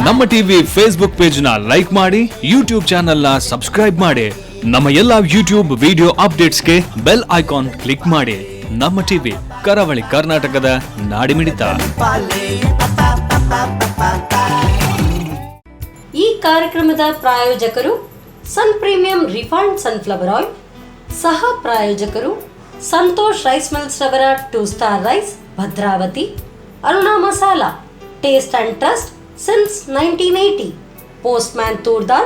ನಮ್ಮ TV Facebook page ನ like ಮಾಡಿ, ಯೂಟ್ಯೂಬ್ ಚಾನೆಲ್ ನ ಸಬ್ಸ್ಕ್ರೈಬ್ ಮಾಡಿ. ನಮ್ಮ ಎಲ್ಲಾ ಯೂಟ್ಯೂಬ್ ವಿಡಿಯೋ ಅಪ್ಡೇಟ್ಸ್ಗೆ ಬೆಲ್ ಐಕಾನ್ ಕ್ಲಿಕ್ ಮಾಡಿ. ನಮ್ಮ ಟಿವಿ ಕರಾವಳಿ ಕರ್ನಾಟಕದ ನಾಡಿಮಿಡಿತ. ಈ ಕಾರ್ಯಕ್ರಮದ ಪ್ರಾಯೋಜಕರು Sun premium refined sunflower oil, ಸಹ ಪ್ರಾಯೋಜಕರು ಸಂತೋಷ್ ರೈಸ್ ಮಿಲ್ಸ್ ರವರ 2 star rice, Bhadravati, Aruna masala, taste and trust since 1980, Postman Turdal,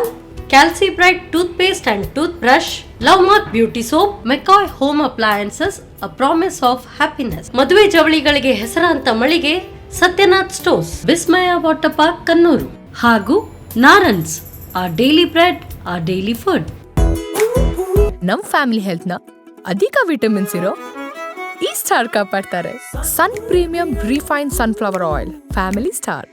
Calci Bright toothpaste and toothbrush, Lovemark beauty soap, McCoy home appliances, a promise of happiness. ಮದುವೆ ಜವಳಿಗಳಿಗೆ ಹೆಸರಾಂತ ಮಳಿಗೆ Satyanath stores, Vismaya water park Kannur, ಹಾಗೂ Narans, our daily bread, our daily food. ನಮ್ family health ನ ಅಧಿಕ vitamins ಇರೋ ಈ ಸ್ಟಾರ್ ಕಾಪಾಡ್ತಾರೆ. Sun premium refined sunflower oil, family star.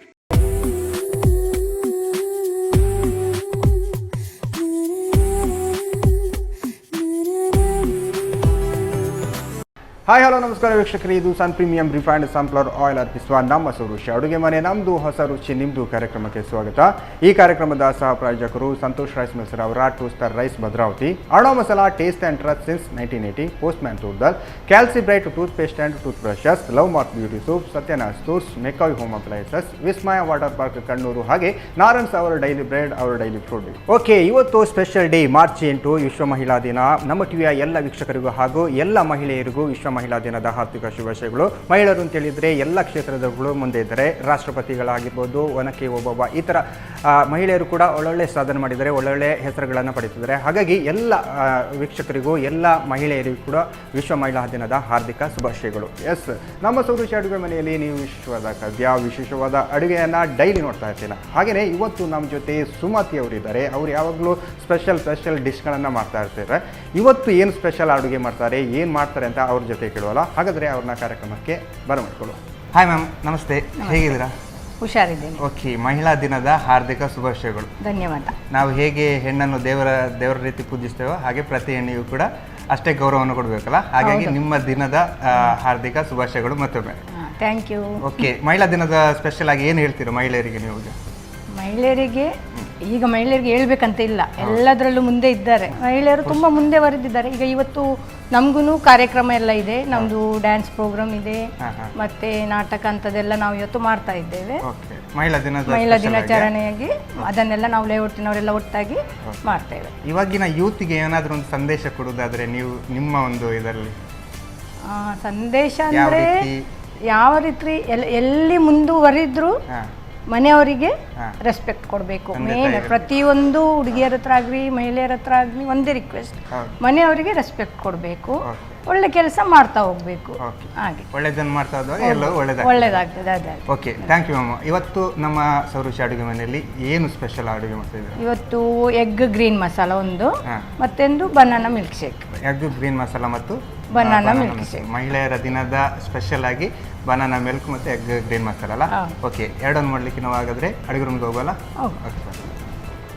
Hi hello ನಮಸ್ಕಾರ ವೀಕ್ಷಕರೇ, ಇದು Sun premium refined sunflower oil ಅರ್ಪಿಸುವ ನಮ್ಮ ರುಚಿ ಅಡುಗೆ ಮನೆ, ನಮ್ಮದು ಹೊಸ ರುಚಿ ನಿಮ್ಮದು ಕಾರ್ಯಕ್ರಮಕ್ಕೆ ಸ್ವಾಗತ. ಈ ಕಾರ್ಯಕ್ರಮದ ಸಹ ಪ್ರಾಯೋಜಕರು ಸಂತೋಷ್ ರೈಸ್ ಮಿಲ್ಸ್ ಅವರ 2 star rice, Bhadravati, Aruna masala, taste and trust since 1980, Postman toor dal, Calci bright toothpaste and tooth brushes, love mark beauty soap, Satyanath stores, McCoy home appliances, Vismaya water park Kannur, ಹಾಗೆ ನಾರನ್ಸ್ ಅವರ ಡೈಲಿ ಬ್ರೆಡ್, ಅವರ ಡೈಲಿ ಫುಡ್. ಓಕೆ, ಇವತ್ತು ಸ್ಪೆಷಲ್ ಡೇ, ಮಾರ್ಚ್ 8 ವಿಶ್ವ ಮಹಿಳಾ ದಿನ. ನಮ್ಮ ಟಿವಿಯ ಎಲ್ಲ ವೀಕ್ಷಕರಿಗೂ ಹಾಗೂ ಎಲ್ಲ ಮಹಿಳೆಯರಿಗೂ ವಿಶ್ವ ಮಹಿಳಾ ದಿನದ ಹಾರ್ದಿಕ ಶುಭಾಶಯಗಳು. ಮಹಿಳೆಯರು ಅಂತ ಹೇಳಿದರೆ ಎಲ್ಲ ಕ್ಷೇತ್ರದಗಳು ಮುಂದೆ ಇದ್ದಾರೆ. ರಾಷ್ಟ್ರಪತಿಗಳಾಗಿರ್ಬೋದು, ಒನಕೆ ಓಬವ್ವ, ಈ ಥರ ಮಹಿಳೆಯರು ಕೂಡ ಒಳ್ಳೊಳ್ಳೆ ಸಾಧನೆ ಮಾಡಿದ್ದಾರೆ, ಒಳ್ಳೊಳ್ಳೆ ಹೆಸರುಗಳನ್ನು ಪಡೆದಿದ್ದಾರೆ. ಹಾಗಾಗಿ ಎಲ್ಲ ವೀಕ್ಷಕರಿಗೂ, ಎಲ್ಲ ಮಹಿಳೆಯರಿಗೂ ಕೂಡ ವಿಶ್ವ ಮಹಿಳಾ ದಿನದ ಹಾರ್ದಿಕ ಶುಭಾಶಯಗಳು. ಎಸ್, ನಮ್ಮ ರುಚಿ ಅಡುಗೆ ಮನೆಯಲ್ಲಿ ನೀವು ವಿಶೇಷವಾದ ಅಡುಗೆಯನ್ನು ಡೈಲಿ ನೋಡ್ತಾ ಇರ್ತೀರ. ಹಾಗೆಯೇ ಇವತ್ತು ನಮ್ಮ ಜೊತೆ ಸುಮತಿ ಅವರಿದ್ದಾರೆ. ಅವರು ಯಾವಾಗಲೂ ಸ್ಪೆಷಲ್ ಡಿಶ್ಗಳನ್ನು ಮಾಡ್ತಾ ಇರ್ತಾರೆ. ಇವತ್ತು ಏನು ಸ್ಪೆಷಲ್ ಅಡುಗೆ ಮಾಡ್ತಾರೆ, ಏನು ಮಾಡ್ತಾರೆ ಅಂತ ಅವ್ರ ಜೊತೆ ಕೇಳುವಲ್ಲ. ಹಾಗಾದರೆ ಅವ್ರನ್ನ ಕಾರ್ಯಕ್ರಮಕ್ಕೆ ಬರಮಾಡ್ಕೊಳ್ಳು. ಹಾಯ್ ಮ್ಯಾಮ್, ನಮಸ್ತೆ, ಹೇಗಿದ್ದೀರಾ? ಹುಷಾರಿದ್ದೇನೆ. ಓಕೆ, ಮಹಿಳಾ ದಿನದ ಹಾರ್ದಿಕ ಶುಭಾಶಯಗಳು. ಧನ್ಯವಾದ. ನಾವು ಹೇಗೆ ಹೆಣ್ಣನ್ನು ದೇವರ ರೀತಿ ಪೂಜಿಸ್ತೇವೋ ಹಾಗೆ ಪ್ರತಿ ಹೆಣ್ಣಿಗೂ ಕೂಡ ಅಷ್ಟೇ ಗೌರವವನ್ನು ಕೊಡಬೇಕಲ್ಲ. ಹಾಗಾಗಿ ನಿಮ್ಮ ದಿನದ ಹಾರ್ದಿಕ ಶುಭಾಶಯಗಳು ಮತ್ತೊಮ್ಮೆ. Thank you. ಓಕೆ, ಮಹಿಳಾ ದಿನದ ಸ್ಪೆಷಲ್ ಆಗಿ ಏನು ಹೇಳ್ತೀರಾ ಮಹಿಳೆಯರಿಗೆ ನೀವು? ಮಹಿಳೆಯರಿಗೆ ಹೇಳ್ಬೇಕಂತ ಇಲ್ಲ, ಎಲ್ಲದರಲ್ಲೂ ಮುಂದೆ ಇದ್ದಾರೆ ಮಹಿಳೆಯರು, ತುಂಬ ಮುಂದೆ ಬರೆದಿದ್ದಾರೆ. ಈಗ ಇವತ್ತು ನಮಗೂ ಕಾರ್ಯಕ್ರಮ ಎಲ್ಲ ಇದೆ, ನಮ್ಮದು ಡ್ಯಾನ್ಸ್ ಪ್ರೋಗ್ರಾಮ್ ಇದೆ, ಮತ್ತೆ ನಾಟಕ ಅಂತದೆಲ್ಲ ನಾವು ಇವತ್ತು ಮಾಡ್ತಾ ಇದ್ದೇವೆ. ಮಹಿಳಾ ದಿನಾಚರಣೆಯಾಗಿ ಅದನ್ನೆಲ್ಲ ನಾವು ಲೇಔಟಿನವರೆಲ್ಲ ಒಟ್ಟಾಗಿ ಮಾಡ್ತೇವೆ. ಇವಾಗಿನ ಯೂತ್ಗೆ ಏನಾದರೂ ಒಂದು ಸಂದೇಶ ಕೊಡೋದಾದ್ರೆ ನೀವು ನಿಮ್ಮ ಒಂದು ಇದರಲ್ಲಿ? ಸಂದೇಶ ಅಂದರೆ ಯಾವ ರೀತಿ ಎಲ್ಲಿ ಮುಂದುವರಿದ್ರು ಮನೆಯವರಿಗೆ ರೆಸ್ಪೆಕ್ಟ್ ಕೊಡಬೇಕು. ಮೇನ್ ಪ್ರತಿಯೊಂದು ಹುಡುಗಿಯರ ಹತ್ರ ಆಗಲಿ ಮಹಿಳೆಯರ ಹತ್ರ ಆಗಲಿ ಒಂದೇ ರಿಕ್ವೆಸ್ಟ್, ಮನೆಯವರಿಗೆ ರೆಸ್ಪೆಕ್ಟ್ ಕೊಡಬೇಕು, ಒಳ್ಳೆ ಕೆಲಸ ಮಾಡ್ತಾ ಹೋಗ್ಬೇಕು, ಹಾಗೆ ಒಳ್ಳೆದನ್ನು ಮಾಡ್ತಾ ಹೋದಾಗ ಎಲ್ಲವೂ ಒಳ್ಳೆದಾಗ್ತದೆ. ಅದೇ. Okay, thank you ma'am. ಇವತ್ತು ನಮ್ಮ ಸೌರುಚಿ ಅಡುಗೆ ಮನೆಯಲ್ಲಿ ಏನು ಸ್ಪೆಷಲ್ ಅಡುಗೆ ಮಾಡ್ತಾ ಇದ್ದೀವಿ? ಇವತ್ತು ಎಗ್ ಗ್ರೀನ್ ಮಸಾಲ ಒಂದು, ಮತ್ತೊಂದು banana milk shake. Egg green masala ಮತ್ತು ಬನಾನಾ ಮಿಲ್ಕ್ ಶೇಕ್. ಮಹಿಳೆಯರ ದಿನದ ಸ್ಪೆಷಲ್ ಆಗಿ ಬನಾನಾ ಮಿಲ್ಕ್ ಮತ್ತು ಎಗ್ ಗ್ರೀನ್ ಮಸಾಲ ಅಲ್ಲ? ಓಕೆ, ಎರಡನ್ನು ಮಾಡಲಿಕ್ಕೆ ನಾವು ಹಾಗಾದರೆ ಅಡುಗೆ ರೂಮ್ಗೆ ಹೋಗೋಲ್ಲ?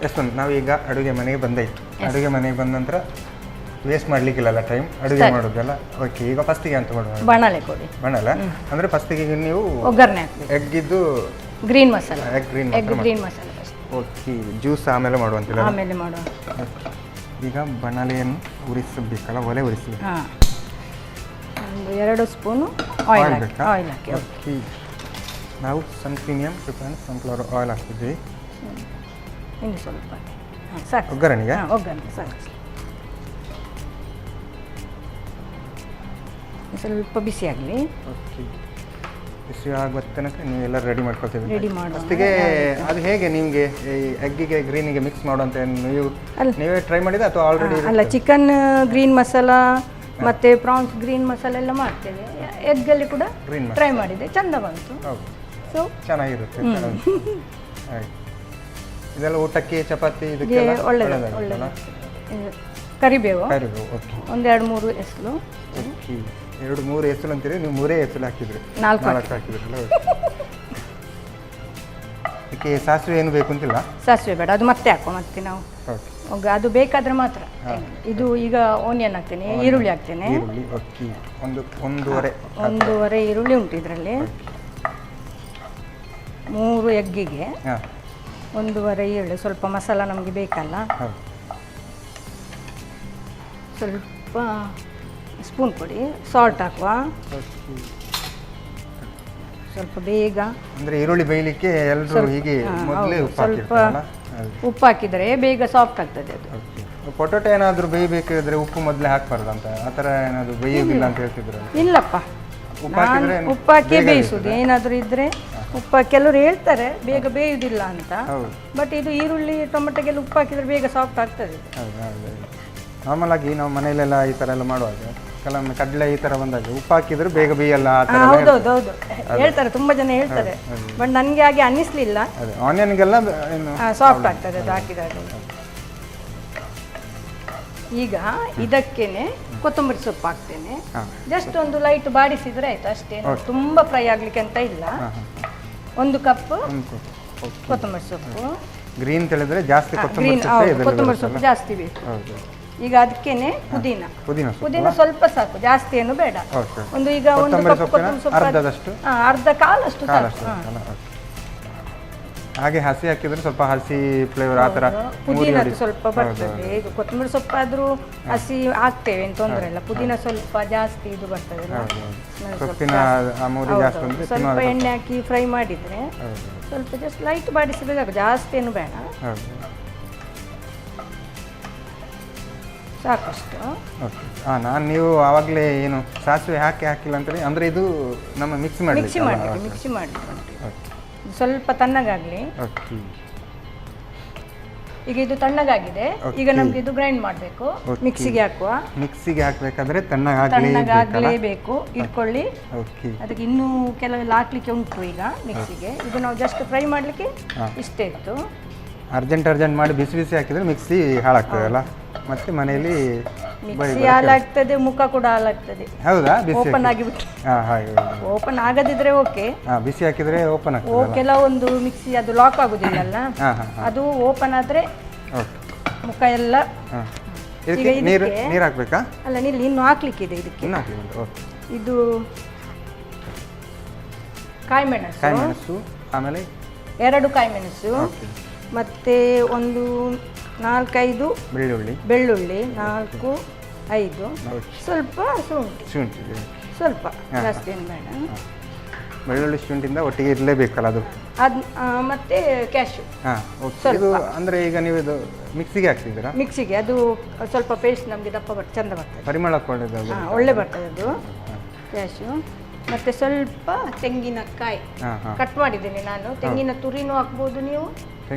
ಎಷ್ಟು ನಾವೀಗ ಅಡುಗೆ ಮನೆಗೆ ಬಂದಾಯಿತು. ಅಡುಗೆ ಮನೆಗೆ ಬಂದ ನಂತರ ವೇಸ್ಟ್ ಮಾಡಲಿಕ್ಕಿಲ್ಲಲ್ಲ ಟೈಮ್ ಅಡುಗೆ ಮಾಡೋದಲ್ಲ. ಓಕೆ, ಈಗ ಫಸ್ಟಿಗೆ ಅಂತ ಮಾಡುವ ಬಣಲೆ ಕೊಡಿ. ಬಣಲೆ ಅಂದರೆ ಫಸ್ಟಿಗೆ ನೀವು ಒಗ್ಗರಣೆ ಹಾಕಿ ಎಗ್ಗಿದ್ದು green masala, egg green masala. Okay, juice ಆಮೇಲೆ ಮಾಡುವಂತಿಲ್ಲ? ಆಮೇಲೆ ಮಾಡುವ. ಈಗ ಬಣಲೆಯನ್ನು ಉರಿಸಬೇಕಲ್ಲ, ಒಲೆ ಉರಿಸಬೇಕು. ಒಂದು 2 ಸ್ಪೂನು ಆಯಿಲ್ ಹಾಕಿ. ಓಕೆ, ನಾವು ಸನ್ ಪ್ರೀಮಿಯಂ ರಿಫೈನ್ಡ್ ಸನ್ಫ್ಲವರ್ ಆಯಿಲ್ ಹಾಕ್ತಿದ್ವಿ. ಇನ್ನು ಸ್ವಲ್ಪ ಸಾಕು ಒಗ್ಗರಣೆಗೆ. ಒಗ್ಗರಣೆ ಸಾಕು, ಸ್ವಲ್ಪ ಬಿಸಿ ಆಗಲಿ. ಓಕೆ, ಬಿಸಿ ಆಗುವ ತನಕ ನೀವೆಲ್ಲ ರೆಡಿ ಮಾಡ್ಕೊಳ್ತೀವಿ. ರೆಡಿ ಮಾಡುವ. ಫಸ್ಟಿಗೆ ಅದು ಹೇಗೆ ನಿಮಗೆ ಈ ಎಗ್ಗಿಗೆ ಗ್ರೀನಿಗೆ ಮಿಕ್ಸ್ ಮಾಡುವಂತ ನೀವೇ ಟ್ರೈ ಮಾಡಿದ ಅಥವಾ ಆಲ್ರೆಡಿ? ಅಲ್ಲ, ಚಿಕನ್ ಗ್ರೀನ್ ಮಸಾಲ ಮತ್ತೆ ಪ್ರಾನ್ಸ್ ಗ್ರೀನ್ ಮಸಾಲ ಎಲ್ಲ ಮಾಡ್ತೇವೆ. ಎಗ್ಗಲ್ಲಿ ಕೂಡ ಟ್ರೈ ಮಾಡಿದೆ, ಚಂದ ಬಂತು. ಸೊ ಚೆನ್ನಾಗಿರುತ್ತೆ. ಇದೆಲ್ಲ ಊಟಕ್ಕೆ ಚಪಾತಿ ಇದಕ್ಕೆಲ್ಲ ಒಳ್ಳೆಯದಾಗುತ್ತಲ್ಲ. ಕರಿಬೇವು ಓಕೆ, ಒಂದು 2-3 ಎಸಳು. ಓಕೆ, 2-3 ಎಸಳು ಅಂತೀರಿ ನೀವು? 3 ಎಸಳು ಹಾಕಿದ್ರಿ? 4 ಹಾಕಿದ್ರಲ್ಲ. ಅದಕ್ಕೆ ಸಾಸಿವೆ ಏನು ಬೇಕು ಅಂತಿಲ್ಲ? ಸಾಸಿವೆ ಬೇಡ, ಅದು ಮತ್ತೆ ಹಾಕೋ. ಮತ್ತೆ ನಾವು ಅದು ಬೇಕಾದ್ರೆ ಮಾತ್ರ. ಇದು ಈಗ ಓನಿಯನ್ ಹಾಕ್ತೇನೆ, ಈರುಳ್ಳಿ ಹಾಕ್ತೇನೆ. ಒಂದೂವರೆ ಈರುಳ್ಳಿ ಉಂಟು ಇದರಲ್ಲಿ. 3 ಎಗ್ಗಿಗೆ ಹಾಂ 1.5 ಈರುಳ್ಳಿ. ಸ್ವಲ್ಪ ಮಸಾಲ ನಮಗೆ ಬೇಕಲ್ಲ, ಹೌದು. ಸ್ವಲ್ಪ ಸ್ಪೂನ್ ಕೊಡಿ. ಸಾಲ್ಟ್ ಹಾಕುವ ಸ್ವಲ್ಪ ಬೇಗ. ಅಂದರೆ ಈರುಳ್ಳಿ ಬೇಯಲಿಕ್ಕೆ ಎಲ್ಲರೂ ಹೀಗೆ ಮೊದಲೇ ಉಪ್ಪು ಹಾಕಿರ್ತಾರಲ್ಲ? ಉಪ್ಪು ಹಾಕಿದರೆ ಬೇಗ ಸಾಫ್ಟ್ ಆಗ್ತದೆ ಅದು. ಪೊಟೊಟೊ ಏನಾದರೂ ಬೇಯಬೇಕಾದ್ರೆ ಉಪ್ಪು ಮೊದಲೇ ಹಾಕ್ಬಾರ್ದಂತ, ಆ ಥರ ಏನಾದರೂ ಬೇಯೋದಿಲ್ಲ ಅಂತ ಹೇಳ್ತಿದ್ರು? ಇಲ್ಲಪ್ಪ, ಉಪ್ಪು ಹಾಕಿ ಬೇಯಿಸುದು. ಏನಾದರೂ ಇದ್ರೆ ಉಪ್ಪು ಕೆಲವರು ಹೇಳ್ತಾರೆ ಬೇಗ ಬೇಯುವುದಿಲ್ಲ ಅಂತ, ಬಟ್ ಇದು ಈರುಳ್ಳಿ ಟೊಮೆಟೊಗೆಲ್ಲ ಉಪ್ಪು ಹಾಕಿದ್ರೆ ಬೇಗ ಸಾಫ್ಟ್ ಆಗ್ತದೆ. ನಾರ್ಮಲ್ ಆಗಿ ನಾವು ಮನೆಯಲ್ಲೆಲ್ಲ ಈ ಥರ ಎಲ್ಲ ಮಾಡುವಾಗ ಕೆಲವೊಮ್ಮೆ ಕಡಲೆ ಈ ಥರ ಬಂದಾಗ ಉಪ್ಪು ಹಾಕಿದ್ರೆ ಬೇಗ ಬೇಯಲ್ಲ ಆ ಥರ. ಹೌದೌದು ಹೇಳ್ತಾರೆ, ತುಂಬಾ ಜನ ಹೇಳ್ತಾರೆ, ಬಟ್ ನನಗೆ ಹಾಗೆ ಅನ್ನಿಸ್ಲಿಲ್ಲ. ಆನಿಯನ್ಗೆಲ್ಲ ಸಾಫ್ಟ್ ಆಗ್ತದೆ ಅದು ಹಾಕಿದಾಗ. ಈಗ ಇದಕ್ಕೇನೆ ಕೊತ್ತಂಬರಿ ಸೊಪ್ಪು ಹಾಕ್ತೇನೆ. ಜಸ್ಟ್ ಒಂದು ಲೈಟ್ ಬಾಡಿಸಿದ್ರೆ ಆಯ್ತು ಅಷ್ಟೇ, ತುಂಬಾ ಫ್ರೈ ಆಗ್ಲಿಕ್ಕೆ ಅಂತ ಇಲ್ಲ. 1 ಕಪ್ ಕೊತ್ತಂಬರಿ ಸೊಪ್ಪು. ಗ್ರೀನ್ ತಿಳಿದ್ರೆ ಜಾಸ್ತಿ ಕೊತ್ತಂಬರಿ ಸೊಪ್ಪು ಜಾಸ್ತಿ ಬೇಕು. ಈಗ ಅದಕ್ಕೇನೆ ಪುದೀನ ಸ್ವಲ್ಪ ಸಾಕು, ಜಾಸ್ತಿ ಏನು ಬೇಡ. ಒಂದು ಈಗ 1 ಕಪ್ ಕೊತ್ತಂಬರಿ ಸೊಪ್ಪು ಅರ್ಧ ಕಾಲಷ್ಟು ಸಾಕು. ಹಾಗೆ ಹಸಿ ಹಾಕಿದ್ರೆ ಸ್ವಲ್ಪ ಹಸಿ ಫ್ಲೇವರ್ ಆ ಥರ ಪುದೀನ ಸ್ವಲ್ಪ ಬರ್ತದೆ. ಈಗ ಕೊತ್ತಂಬರಿ ಸೊಪ್ಪಾದ್ರೂ ಹಸಿ ಹಾಕ್ತೇವೆ ಏನು ತೊಂದರೆ ಇಲ್ಲ. ಪುದೀನ ಸ್ವಲ್ಪ ಜಾಸ್ತಿ ಇದು ಬರ್ತದೆ, ಸ್ವಲ್ಪ ಎಣ್ಣೆ ಹಾಕಿ ಫ್ರೈ ಮಾಡಿದ್ರೆ ಸ್ವಲ್ಪ ಜಸ್ಟ್ ಲೈಟ್ ಬಾಡಿಸಿದ್ರೆ ಸಾಕು, ಜಾಸ್ತಿ ಏನು ಬೇಡ, ಸಾಕಷ್ಟು. ನಾನು ನೀವು ಆವಾಗಲೇ ಏನು ಸಾಸಿವೆ ಹಾಕಿಲ್ಲ ಅಂತೇಳಿ ಅಂದರೆ ಇದು ನಮ್ಮ ಮಿಕ್ಸಿ ಮಾಡಿ ಸ್ವಲ್ಪ ತಣ್ಣಗಾಗಲಿ. ಈಗ ಇದು ತಣ್ಣಗಾಗಿದೆ, ಈಗ ನಮ್ಗೆ ಇದು ಗ್ರೈಂಡ್ ಮಾಡಬೇಕು. ಮಿಕ್ಸಿಗೆ ಹಾಕಬೇಕಾದ್ರೆ ತಣ್ಣಗಾಗಲೇಬೇಕು. ಇಟ್ಕೊಳ್ಳಿ, ಅದಕ್ಕೆ ಇನ್ನೂ ಕೆಲವೆಲ್ಲ ಹಾಕ್ಲಿಕ್ಕೆ ಉಂಟು. ಈಗ ಮಿಕ್ಸಿಗೆ ಇದು ನಾವು ಜಸ್ಟ್ ಫ್ರೈ ಮಾಡಲಿಕ್ಕೆ ಇಷ್ಟೇ ಇತ್ತು. ಅರ್ಜೆಂಟ್ ಮಾಡಿ ಬಿಸಿ ಹಾಕಿದ್ರೆ ಮಿಕ್ಸಿ ಹಾಳಾಗ್ತದಲ್ಲ, ಮತ್ತೆ ಮನೆಯಲ್ಲಿ ಮಿಕ್ಸಿ ಹಾಳಾಗ್ತದೆ, ಮುಖ ಕೂಡ ಹಾಳಾಗ್ತದೆ. ಹೌದಾ? ಓಪನ್ ಆಗಿಬಿಟ್ಟು ಓಪನ್ ಆಗದಿದ್ರೆ ಓಕೆ, ಬಿಸಿ ಹಾಕಿದ್ರೆ ಓಪನ್ ಆಗ್ತದೆ. ಕೆಲವೊಂದು ಮಿಕ್ಸಿ ಅದು ಲಾಕ್ ಆಗುದಿಲ್ಲ, ಅದು ಓಪನ್ ಆದ್ರೆ ಮುಖ ಎಲ್ಲ. ನೀರು ಹಾಕ್ಬೇಕಾ? ಅಲ್ಲ, ಇನ್ನು ಹಾಕ್ಲಿಕ್ಕಿದೆ ಇದಕ್ಕೆ. ಇದು ಕಾಯಿಮೆಣಸು, ಆಮೇಲೆ 2 ಕಾಯಿಮೆಣಸು, ಮತ್ತೆ ಒಂದು 4-5 ಬೆಳ್ಳುಳ್ಳಿ 4-5, ಸ್ವಲ್ಪ ಶುಂಠಿ, ಸ್ವಲ್ಪ ಜಾಸ್ತಿ ಏನು ಬೇಡ. ಬೆಳ್ಳುಳ್ಳಿ ಶುಂಠಿಯಿಂದ ಒಟ್ಟಿಗೆ ಇರಲೇಬೇಕಲ್ಲ ಅದು. ಮತ್ತೆ ಕ್ಯಾಶು ಇದು ಅಂದರೆ ಈಗ ನೀವು ಇದು ಮಿಕ್ಸಿಗೆ ಹಾಕ್ತಿದ್ದೀರಾ? ಮಿಕ್ಸಿಗೆ ಅದು ಸ್ವಲ್ಪ ಪೇಸ್ಟ್ ನಮಗೆ ದಪ್ಪ ಚಂದ ಬರ್ತದೆ, ಪರಿಮಳ ಒಳ್ಳೆ ಬರ್ತದೆ ಅದು ಕ್ಯಾಶು. ಮತ್ತೆ ಸ್ವಲ್ಪ ತೆಂಗಿನಕಾಯಿ ಕಟ್ ಮಾಡಿದ್ದೇನೆ ನಾನು. ತೆಂಗಿನ ತುರಿನೂ ಹಾಕ್ಬೋದು ನೀವು,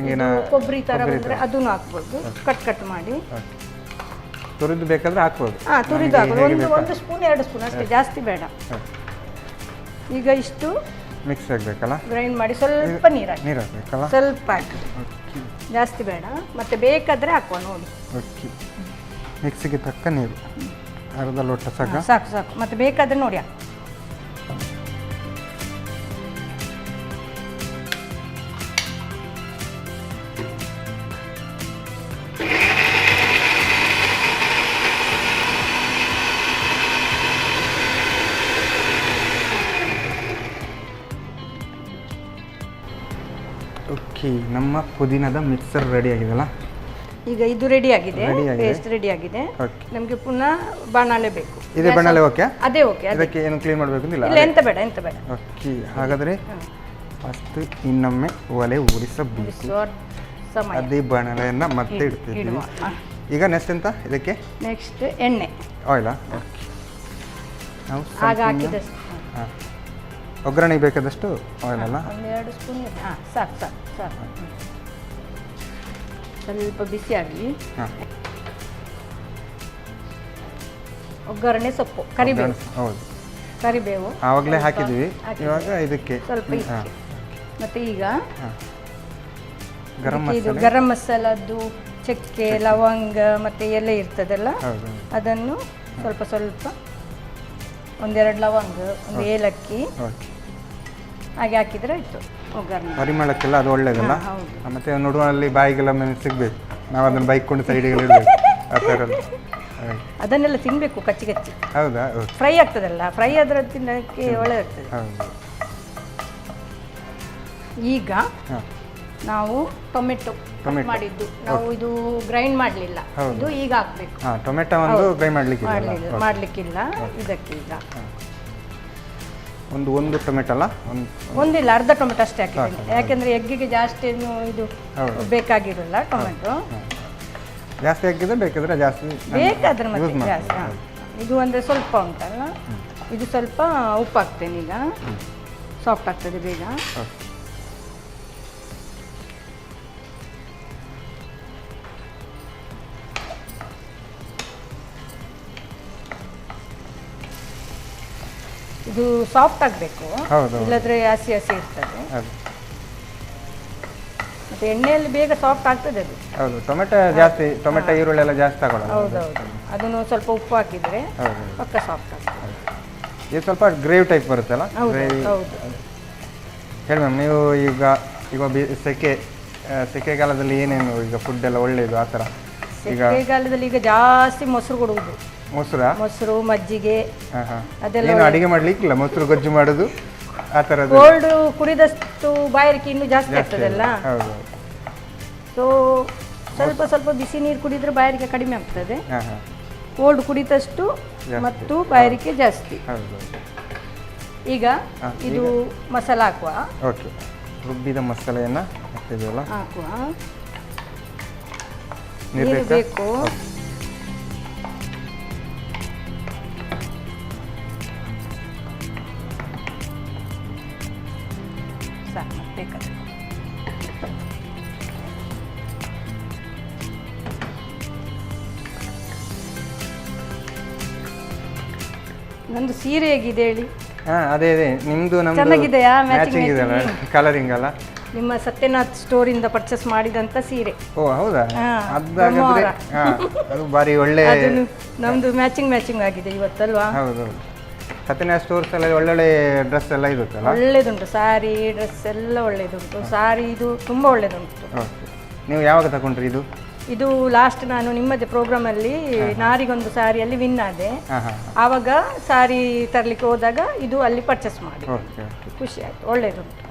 ಕೊಬ್ಬರಿ ತರ ಬಂದ್ರೆ ಅದನ್ನು ಹಾಕ್ಬೋದು. ಕಟ್ ಮಾಡಿ ತುರಿದು ಬೇಕಾದ್ರೆ ಹಾಕ್ಬೋದು. ತುರಿದು ಹಾಕ್ಬೋದು. 1 ಸ್ಪೂನ್ 2 ಸ್ಪೂನ್ ಅಷ್ಟೇ, ಜಾಸ್ತಿ ಬೇಡ. ಈಗ ಇಷ್ಟು ಮಿಕ್ಸ್ ಆಗಬೇಕಲ್ಲ, ಗ್ರೈಂಡ್ ಮಾಡಿ. ಸ್ವಲ್ಪ ನೀರು ಹಾಕಬೇಕಲ್ಲ, ಸ್ವಲ್ಪ ಹಾಕಿ, ಜಾಸ್ತಿ ಬೇಡ. ಮತ್ತೆ ಬೇಕಾದ್ರೆ ಹಾಕುವ ನೋಡಿ. ಮಿಕ್ಸಿಗೆ ತಕ್ಕ ನೀರು ಅರ್ಧ ಲೋಟ ಸಾಕು. ಮತ್ತೆ ಬೇಕಾದ್ರೆ ನೋಡಿ. ನಮ್ಮ ಪುದೀನದ ಮಿಕ್ಸರ್ ರೆಡಿ ಆಗಿದೆಲ್ಲ. ಈಗ ಇದು ರೆಡಿ ಆಗಿದೆ, ಪೇಸ್ಟ್ ರೆಡಿ ಆಗಿದೆ. ನಮಗೆ ಪುನಃ ಬಾಣಲೆ ಬೇಕು. ಇದೇ ಬಾಣಲೆ ಓಕೆ? ಅದೇ ಓಕೆ. ಅದಕ್ಕೆ ಏನು ಕ್ಲೀನ್ ಮಾಡಬೇಕು ಇಲ್ಲ? ಎಂತ ಬೇಡ. ಓಕೆ, ಹಾಗಾದರೆ ಫಸ್ಟ್ ಇನ್ನೊಮ್ಮೆ ಒಲೆ ಉರಿಸಬೇಕು. ಅದೇ ಬಾಣಲೆಯನ್ನು ಮತ್ತೆ ಇಡ್ತಿದ್ದೀವಿ. ಈಗ ನೆಕ್ಸ್ಟ್ ಎಂತ ಇದಕ್ಕೆ? ನೆಕ್ಸ್ಟ್ ಎಣ್ಣೆ, ಆಯಿಲಾ? ಆಗ ಹಾಕಿದ ಒಗ್ಗರಣೆ ಬೇಕಾದಷ್ಟು ಆಯಿಲ್ ಅಲ್ಲ? 2 ಸ್ಪೂನ್. ಸಾಕು. ಸ್ವಲ್ಪ ಬಿಸಿ ಆಗಲಿ. ಒಗ್ಗರಣೆ ಸೊಪ್ಪು, ಕರಿಬೇವು. ಹೌದು, ಕರಿಬೇವು ಆವಾಗಲೇ ಹಾಕಿದ್ವಿ. ಇವಾಗ ಇದಕ್ಕೆ ಸ್ವಲ್ಪ ಮತ್ತೆ ಈಗ ಗರಂ ಮಸಾಲದ್ದು ಚಕ್ಕೆ, ಲವಂಗ ಮತ್ತೆ ಎಲೆ ಇರ್ತದಲ್ಲ, ಅದನ್ನು ಸ್ವಲ್ಪ 1-2 ಲವಂಗ, 1 ಏಲಕ್ಕಿ ಹಾಗೆ ಹಾಕಿದ್ರೆ ಆಯ್ತು ಒಗ್ಗರಣೆ. ಪರಿಮಳಕ್ಕೆಲ್ಲ ಅದು ಒಳ್ಳೇದಲ್ಲ. ಮತ್ತೆ ನೋಡುವಲ್ಲಿ ಬಾಯಿಗೆಲ್ಲ ಸಿಗ್ಬೇಕು, ನಾವು ಅದನ್ನು ಬೈಕೊಂಡು ಸೈಡಿಗೆ ಇಡಬೇಕು. ಆ ಥರ ಅದನ್ನೆಲ್ಲ ತಿನ್ಬೇಕು ಕಚ್ಚಿ. ಹೌದಾ? ಫ್ರೈ ಆಗ್ತದಲ್ಲ, ಫ್ರೈ ಆದ್ರೆ ತಿನ್ನಕ್ಕೆ ಒಳ್ಳೆ ಆಗ್ತದೆ. ಈಗ ನಾವು ಟೊಮೆಟೊ ಮಾಡಿದ್ದು ನಾವು ಇದು ಗ್ರೈಂಡ್ ಮಾಡಲಿಲ್ಲ, ಇದು ಈಗ ಹಾಕ್ಬೇಕು. ಟೊಮೆಟೊ ಒಂದು ಗ್ರೈಂಡ್ ಮಾಡಲಿಕ್ಕಿಲ್ಲ ಇದಕ್ಕೆ. ಈಗ ಒಂದು ಟೊಮೆಟೊ ಅಲ್ಲ, ಒಂದಿಲ್ಲ, ಅರ್ಧ ಟೊಮೆಟೊ ಅಷ್ಟೇ ಹಾಕಿದ್ದೀನಿ. ಯಾಕೆಂದ್ರೆ ಎಗ್ಗಿಗೆ ಜಾಸ್ತಿ ಏನು ಇದು ಬೇಕಾಗಿರಲ್ಲ ಟೊಮೆಟೊ. ಜಾಸ್ತಿ ಹಾಕಿದ್ರೆ ಬೇಕಾದ್ರೆ ಜಾಸ್ತಿ ಬೇಕಾದ್ರೆ ಮತ್ತೆ ಜಾಸ್ತಿ. ಇದು ಅಂದರೆ ಸ್ವಲ್ಪ ಉಂಟಲ್ಲ, ಇದು ಸ್ವಲ್ಪ ಉಪ್ಪು ಹಾಕ್ತೇನೆ. ಈಗ ಸಾಫ್ಟ್ ಆಗ್ತದೆ ಬೇಗ. ಇದು ಸಾಫ್ಟ್ ಆಗಬೇಕು, ಇಲ್ಲದ್ರೆ ಹಸಿ ಹಸಿ ಇರ್ತದೆ. ಮತ್ತೆ ಎಣ್ಣೆಯಲ್ಲಿ ಬೇಗ ಸಾಫ್ಟ್ ಆಗ್ತದೆ ಅದು. ಹೌದು, ಟೊಮೆಟೊ ಜಾಸ್ತಿ, ಟೊಮೆಟೊ ಈರುಳ್ಳಿ ಎಲ್ಲ ಜಾಸ್ತಿ ತಗೊಳ್ಳೋದು. ಹೌದೌದು, ಅದನ್ನು ಸ್ವಲ್ಪ ಉಪ್ಪು ಹಾಕಿದ್ರೆ ಪಕ್ಕ ಸಾಫ್ಟ್ ಆಗ್ತದೆ. ಇದು ಸ್ವಲ್ಪ ಗ್ರೇವಿ ಟೈಪ್ ಬರುತ್ತಲ್ಲ. ಗ್ರೇವಿ ಹೇಳಿ ಮ್ಯಾಮ್, ನೀವು ಈಗ ಸೆಕೆಗಾಲದಲ್ಲಿ ಏನೇನು ಈಗ ಫುಡ್ ಎಲ್ಲ ಒಳ್ಳೆಯದು ಆ ಥರ? ಸೆಕೆಗಾಲದಲ್ಲಿ ಈಗ ಜಾಸ್ತಿ ಮೊಸರು ಕೊಡುವುದು. ಮೊಸರು, ಮಜ್ಜಿಗೆ ಅದೆಲ್ಲ. ಏನು ಅಡಿಗೆ ಮಾಡ್ಲಿಕ್ಕಿಲ್ಲ, ಮೊಸರು ಗೊಜ್ಜು ಮಾಡೋದು ಆ ಥರದ್ದು. ಕೋಲ್ಡ್ ಕುಡಿದಷ್ಟು ಬಾಯಾರಿಕೆ ಇನ್ನೂ ಜಾಸ್ತಿ ಆಗ್ತದಲ್ಲ. ಸೊ ಸ್ವಲ್ಪ ಸ್ವಲ್ಪ ಬಿಸಿ ನೀರು ಕುಡಿದ್ರೆ ಬಾಯಾರಿಕೆ ಕಡಿಮೆ ಆಗ್ತದೆ. ಕೋಲ್ಡ್ ಕುಡಿದಷ್ಟು ಮತ್ತು ಬಾಯಾರಿಕೆ ಜಾಸ್ತಿ. ಈಗ ಇದು ಮಸಾಲ ಹಾಕುವ. ಓಕೆ, ರುಬ್ಬಿದ ಮಸಾಲೆಯನ್ನು ಹಾಕ್ತಿದ್ದೀವಲ್ಲ, ಹಾಕುವ. ನೀರು ಬೇಕು. ಸಾಕು, ಬೇಕಾದ್ರೆ ನಂದು ಸೀರೆ ಹೇಗಿದೆ ಹೇಳಿ? ಅದೇ ನಿಮ್ದು ನಮ್ದು ಚೆನ್ನಾಗಿದೆಯಾ? ಮ್ಯಾಚಿಂಗ್ ಇದೆಯಲ್ಲ, ಕಲರಿಂಗ್ ಅಲ್ಲ. ನಿಮ್ಮ ಸತ್ಯನಾಥ್ ಸ್ಟೋರ್ ಇಂದ ಪರ್ಚೇಸ್ ಮಾಡಿದಂತ ಸೀರೆ. ಓ ಹೌದಾ? ಅದಾಗಿದ್ರೆ ಅದು ಬಾರಿ ಒಳ್ಳೆ, ನಮ್ದು ಮ್ಯಾಚಿಂಗ್ ಆಗಿದೆ ಇವತ್ತಲ್ವಾ? ಹೌದು, ಸತ್ಯನಾಥ್ ಸ್ಟೋರ್ಸ್ ಎಲ್ಲ ಒಳ್ಳೊಳ್ಳೆ ಡ್ರೆಸ್ ಎಲ್ಲ ಇರುತ್ತಲ್ಲ. ಒಳ್ಳೇದುಂಟು, ಸಾರಿ ಡ್ರೆಸ್ ಎಲ್ಲ ಒಳ್ಳೇದುಂಟು. ಸಾರಿ ಇದು ತುಂಬಾ ಒಳ್ಳೇದುಂಟು. ನೀವು ಯಾವಾಗ ತಗೊಂಡ್ರಿ ಇದು? ಇದು ಲಾಸ್ಟ್ ನಾನು ನಿಮ್ಮದೇ ಪ್ರೋಗ್ರಾಮಲ್ಲಿ ನಾರಿಗೊಂದು ಸಾರಿಯಲ್ಲಿ ವಿನ್ ಆದೆ. ಆವಾಗ ಸಾರಿ ತರಲಿಕ್ಕೆ ಹೋದಾಗ ಇದು ಅಲ್ಲಿ ಪರ್ಚೇಸ್ ಮಾಡಿ ಖುಷಿ ಆಯ್ತು. ಒಳ್ಳೇದುಂಟು.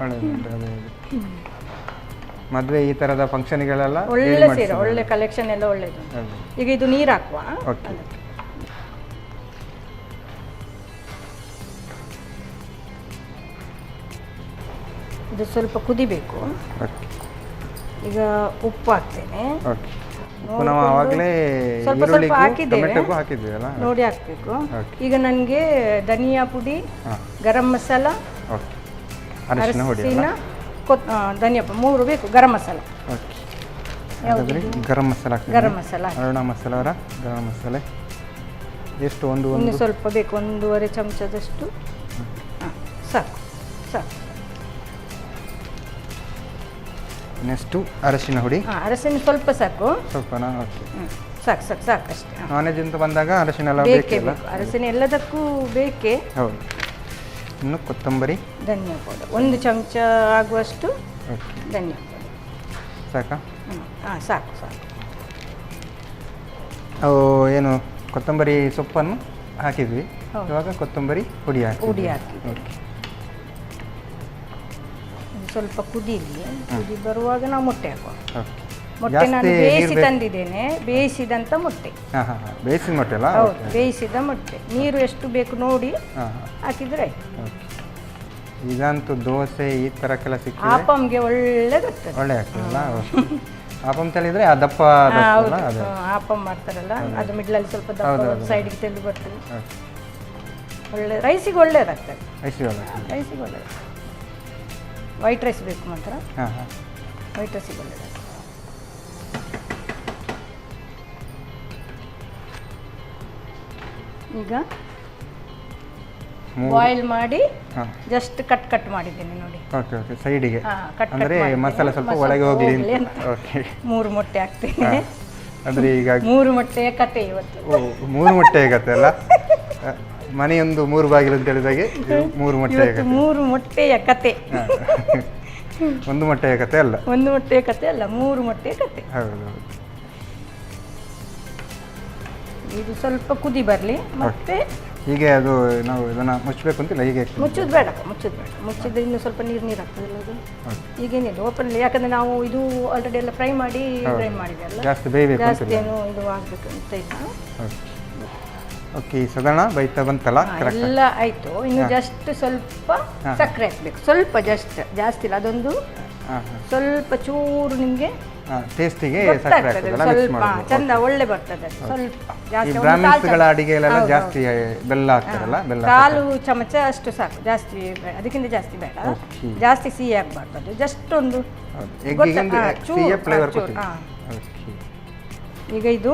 ಮದುವೆ ಈ ತರದ ಫಂಕ್ಷನ್ಗಳೆಲ್ಲ ಒಳ್ಳೆ ಸೀರೆ, ಒಳ್ಳೆ ಕಲೆಕ್ಷನ್ ಎಲ್ಲ ಒಳ್ಳೇದು. ಈಗ ಇದು ನೀರು ಹಾಕುವ. ಇದು ಸ್ವಲ್ಪ ಕುದಿಬೇಕು. ಈಗ ಉಪ್ಪು ಹಾಕ್ತೇನೆ. ಸ್ವಲ್ಪ ಸ್ವಲ್ಪ ಹಾಕಿದ್ದೇವೆ, ನೋಡಿ ಹಾಕಬೇಕು. ಈಗ ನನಗೆ ಧನಿಯಾ ಪುಡಿ, ಗರಂ ಮಸಾಲ, ಅರಶಿನ, ಧನಿಯಾ ಪುಡಿ 3 ಬೇಕು. ಗರಂ ಮಸಾಲ, ಗರಂ ಮಸಾಲ, ಗರಂ ಮಸಾಲ, ಅರುಣ ಮಸಾಲ, ಗರಂ ಮಸಾಲೆ ಎಷ್ಟು? ಒಂದು ಸ್ವಲ್ಪ ಬೇಕು, 1.5 ಚಮಚದಷ್ಟು ಸಾಕು. ಸಾಕು. ನೆಕ್ಸ್ಟು ಅರಶಿನ ಹುಡಿ. ಅರಶಿನ ಸ್ವಲ್ಪ ಸಾಕು. ಸ್ವಲ್ಪನಾ? ಓಕೆ, ಸಾಕು ಸಾಕು ಸಾಕಷ್ಟೇ. ನಾನ್ ವೆಜ್ ಅಂತ ಬಂದಾಗ ಅರಶಿನ ಎಲ್ಲ ಬೇಕೇ ಬೇಕು. ಅರಶಿನ ಎಲ್ಲದಕ್ಕೂ ಬೇಕೇ. ಹೌದು. ಇನ್ನು ಕೊತ್ತಂಬರಿ, ಧನಿಯಾ ಪೌಡರ್ 1 ಚಮಚ ಆಗುವಷ್ಟು ಧನಿಯಾ ಪೌಡರ್ ಸಾಕಾ? ಸಾಕು ಸಾಕು. ಅವು ಏನು ಕೊತ್ತಂಬರಿ ಸೊಪ್ಪನ್ನು ಹಾಕಿದ್ವಿ, ಇವಾಗ ಕೊತ್ತಂಬರಿ ಹುಡಿ ಹಾಕಿದ್ವಿ. ಸ್ವಲ್ಪ ಕುದೀಲಿ. ಕುದಿ ಬರುವಾಗ ನಾವು ಮೊಟ್ಟೆ ಹಾಕುವ. ಮೊಟ್ಟೆ ನಾನು ಬೇಯಿಸಿ ತಂದಿದ್ದೇನೆ, ಬೇಯಿಸಿದಂಥ ಮೊಟ್ಟೆ. ಬೇಯಿಸಿದ ಮೊಟ್ಟೆ ಅಲ್ಲ? ಹೌದು, ಬೇಯಿಸಿದ ಮೊಟ್ಟೆ. ನೀರು ಎಷ್ಟು ಬೇಕು ನೋಡಿ ಹಾಕಿದ್ರೆ ಆಯ್ತು. ಇದಂತೂ ದೋಸೆ ಈ ಥರಕ್ಕೆಲ್ಲ ಸಿಕ್ಕಿದ್ರೆ ಆಪಮ್ಗೆ ಒಳ್ಳೆದಾಗ್ತದೆ. ಒಳ್ಳೆ ಆಗ್ತದಲ್ಲ? ಆಪಮ್ ತಳಿದ್ರೆ ಆ ದಪ್ಪ ಆಪಮ್ ಮಾಡ್ತಾರಲ್ಲ, ಅದು ಮಿಡ್ಲಲ್ಲಿ ಸ್ವಲ್ಪ ದಪ್ಪ, ಸೈಡಿಗೆ ತೆಳು ಬರ್ತದೆ. ಒಳ್ಳೆ ರೈಸಿಗೆ ಒಳ್ಳೇದಾಗ್ತದೆ. ರೈಸಿಗೆ ಒಳ್ಳೇದು. ವೈಟ್ ರೈಸ್ ಬೇಕು ಮಾತ್ರ. ವೈಟ್ ರೈಸಿಗೆ ಒಳ್ಳೇದಾಗ್ತದೆ. ಈಗ ಬಾಯ್ಲ್ ಮಾಡಿ ಜಸ್ಟ್ ಕಟ್ ಮಾಡಿದ್ದೇನೆ ನೋಡಿ. ಓಕೆ ಓಕೆ, ಸೈಡಿಗೆ ಅಂದ್ರೆ ಮಸಾಲೆ ಸ್ವಲ್ಪ ಒಳಗೆ ಹೋಗಲಿ ಅಂತ. ಓಕೆ, 3 ಮೊಟ್ಟೆ ಹಾಕ್ತೇನೆ. ಅಂದ್ರೆ ಈಗ 3 ಮೊಟ್ಟೆಯ ಕತೆ ಇವತ್ತು. 3 ಮೊಟ್ಟೆಯ ಕತೆ ಅಲ್ಲ, ಮನೆಯೊಂದು 3 ಬಾಗಿಲು ಅಂತ ಹೇಳಿದಾಗೆ 3 ಮೊಟ್ಟೆಯ ಕತೆ. 3 ಮೊಟ್ಟೆಯ ಕತೆ. 1 ಮೊಟ್ಟೆಯ ಕತೆ ಅಲ್ಲ. 1 ಮೊಟ್ಟೆಯ ಕತೆ ಅಲ್ಲ, 3 ಮೊಟ್ಟೆಯ ಕತೆ. ಹೌದು. ಇದು ಸ್ವಲ್ಪ ಕುದಿ ಬರಲಿ, ಮತ್ತೆ ಹೀಗೆ ಅದು ನಾವು ಇದನ್ನು ಮುಚ್ಚಬೇಕು ಅಂತಿಲ್ಲ, ಹೀಗೆ ಮುಚ್ಚೋದು ಬೇಡ, ಮುಚ್ಚಿದ್ರೆ ಇನ್ನೂ ಸ್ವಲ್ಪ ನೀರು ಆಗ್ತದಲ್ಲ ಅದು. ಈಗೇನಿಲ್ಲ ಓಪನ್, ಯಾಕಂದರೆ ನಾವು ಇದು ಆಲ್ರೆಡಿ ಎಲ್ಲ ಫ್ರೈ ಮಾಡಿ ಗ್ರೈಂಡ್ ಮಾಡಿದೆಲ್ಲ, ಜಾಸ್ತಿ ಬೇಯಬೇಕು ಜಾಸ್ತಿ ಏನು ಇದು ಆಗಬೇಕು ಅಂತ ಇಲ್ಲ. ಓಕೆ, ಸಾಧಾರಣ ಬೈತಾ ಬಂತಲ್ಲ, ಎಲ್ಲ ಆಯಿತು. ಇನ್ನು ಜಸ್ಟ್ ಸ್ವಲ್ಪ ಸಕ್ಕರೆ ಹಾಕಬೇಕು, ಸ್ವಲ್ಪ ಜಸ್ಟ್, ಜಾಸ್ತಿ ಇಲ್ಲ, ಅದೊಂದು ಸ್ವಲ್ಪ ಚೂರು ನಿಮಗೆ ಟೇಸ್ಟಿಗೆ ಸ್ವಲ್ಪ ಚಂದ ಒಳ್ಳೆ ಬರ್ತದೆ. ಸ್ವಲ್ಪ ಜಾಸ್ತಿ ಬ್ರಾಹ್ಮಿನ್ಸ್ಗಳ ಅಡಿಗೆಲೆಲ್ಲ ಜಾಸ್ತಿ ಬೆಲ್ಲ ಹಾಕ್ತಾರಲ್ಲ, ಬೆಲ್ಲ 1/4 ಚಮಚ ಅಷ್ಟು ಸಾಕು, ಜಾಸ್ತಿ ಬೇಡ, ಅದಕ್ಕಿಂತ ಜಾಸ್ತಿ ಬೇಡ, ಜಾಸ್ತಿ ಸಿಹಿ ಆಗಬಾರ್ದು, ಜಸ್ಟ್ ಒಂದು ಈಗ ಇದು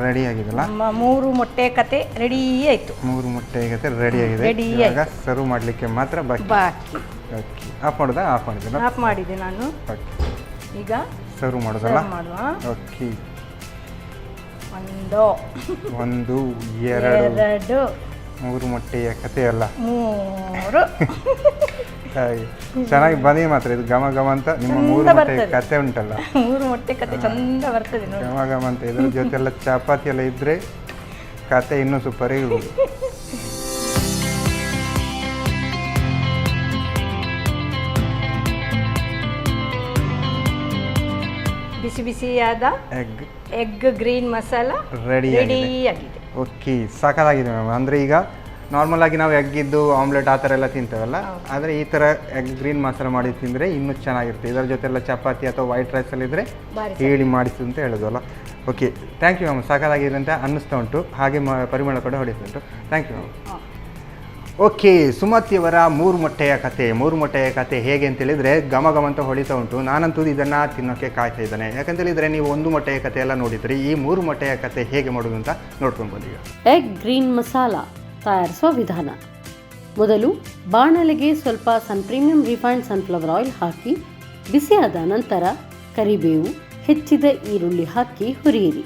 ರೆಡಿ ಆಗಿದೆಲ್ಲ. ನಮ್ಮ 3 ಮೊಟ್ಟೆ ಕತೆ ರೆಡಿ ಆಯಿತು. 3 ಮೊಟ್ಟೆ ಕತೆ ರೆಡಿ ಆಗಿದೆ. ಈಗ ಸರ್ವ್ ಮಾಡಲಿಕ್ಕೆ ಮಾತ್ರ ಬಾಕಿ. ಓಕೆ, ಆಫ್ ಮಾಡೋದಾ? ಆಫ್ ಮಾಡಿದೆ ನಾನು. ಈಗ ಸರ್ವ್ ಮಾಡೋದಲ್ಲ? ಮಾಡುವ. ಓಕೆ, 1 2 3 ಮೊಟ್ಟೆಯ ಕತೆ ಅಲ್ಲ, 3 ಚೆನ್ನಾಗಿ ಬನ್ನಿ ಮಾತ್ರ. ಇದು ಘಮ ಘಮ ಅಂತ ನಿಮ್ಮ 3 ಮೊಟ್ಟೆ ಕತೆ ಉಂಟಲ್ಲ, 3 ಮೊಟ್ಟೆ ಕತೆ ಚಂದ ಬರ್ತದೆ ನೋಡಿ, ಘಮ ಘಮ ಅಂತ. ಇದ್ರ ಜೊತೆ ಎಲ್ಲ ಚಪಾತಿ ಎಲ್ಲ ಇದ್ರೆ ಕತೆ ಇನ್ನೂ ಸೂಪರ್ ಇರ್ಬೋದು. ಬಿಸಿ ಬಿಸಿಯಾದ ಎಗ್ ಗ್ರೀನ್ ಮಸಾಲ ರೆಡಿ ಆಗಿದೆ. ಓಕೆ, ಸಾಕಾಗಿದೆ ಮ್ಯಾಮ್. ಅಂದರೆ ಈಗ ನಾರ್ಮಲ್ ಆಗಿ ನಾವು ಎಗ್ಗಿದ್ದು ಆಮ್ಲೆಟ್ ಆ ಥರ ಎಲ್ಲ ತಿಂತೇವಲ್ಲ, ಆದರೆ ಈ ಥರ ಎಗ್ ಗ್ರೀನ್ ಮಸಾಲ ಮಾಡಿ ತಿಂದರೆ ಇನ್ನೂ ಚೆನ್ನಾಗಿರುತ್ತೆ. ಇದರ ಜೊತೆ ಎಲ್ಲ ಚಪಾತಿ ಅಥವಾ ವೈಟ್ ರೈಸಲ್ಲಿದ್ದರೆ ಹೇಳಿ ಮಾಡಿಸಿ ಅಂತ ಹೇಳೋದಲ್ಲ. Okay, thank you ma'am. ಸಾಕಾಗಿದೆ ಅಂತ ಅನ್ನಿಸ್ತಾ ಉಂಟು, ಹಾಗೆ ಪರಿಮಳ ಕೂಡ ಹೊಡಿತಾ ಥ್ಯಾಂಕ್ ಯು ಮ್ಯಾಮ್. ಓಕೆ, ಸುಮತಿಯವರ 3 ಮೊಟ್ಟೆಯ ಕತೆ ಹೇಗೆ ಅಂತೇಳಿದರೆ ಘಮ ಘಮ ಅಂತ ಹೊಳಿತಾ ಉಂಟು. ನಾನಂತೂ ಇದನ್ನು ತಿನ್ನೋಕ್ಕೆ ಕಾಯ್ತಾ ಇದ್ದಾನೆ. ಯಾಕಂತೇಳಿದರೆ ನೀವು 1 ಮೊಟ್ಟೆಯ ಕತೆ ಎಲ್ಲ ನೋಡಿದ್ರಿ, ಈ 3 ಮೊಟ್ಟೆಯ ಕತೆ ಹೇಗೆ ಮಾಡೋದು ಅಂತ ನೋಡ್ಕೊಂಡು ಬಂದೀಗ. ಎಗ್ ಗ್ರೀನ್ ಮಸಾಲ ತಯಾರಿಸುವ ವಿಧಾನ. ಮೊದಲು ಬಾಣಲೆಗೆ ಸ್ವಲ್ಪ ಪ್ರೀಮಿಯಂ ರಿಫೈನ್ಡ್ ಸನ್ಫ್ಲವರ್ ಆಯಿಲ್ ಹಾಕಿ ಬಿಸಿಯಾದ ನಂತರ ಕರಿಬೇವು, ಹೆಚ್ಚಿದ ಈರುಳ್ಳಿ ಹಾಕಿ ಹುರಿಯಿರಿ.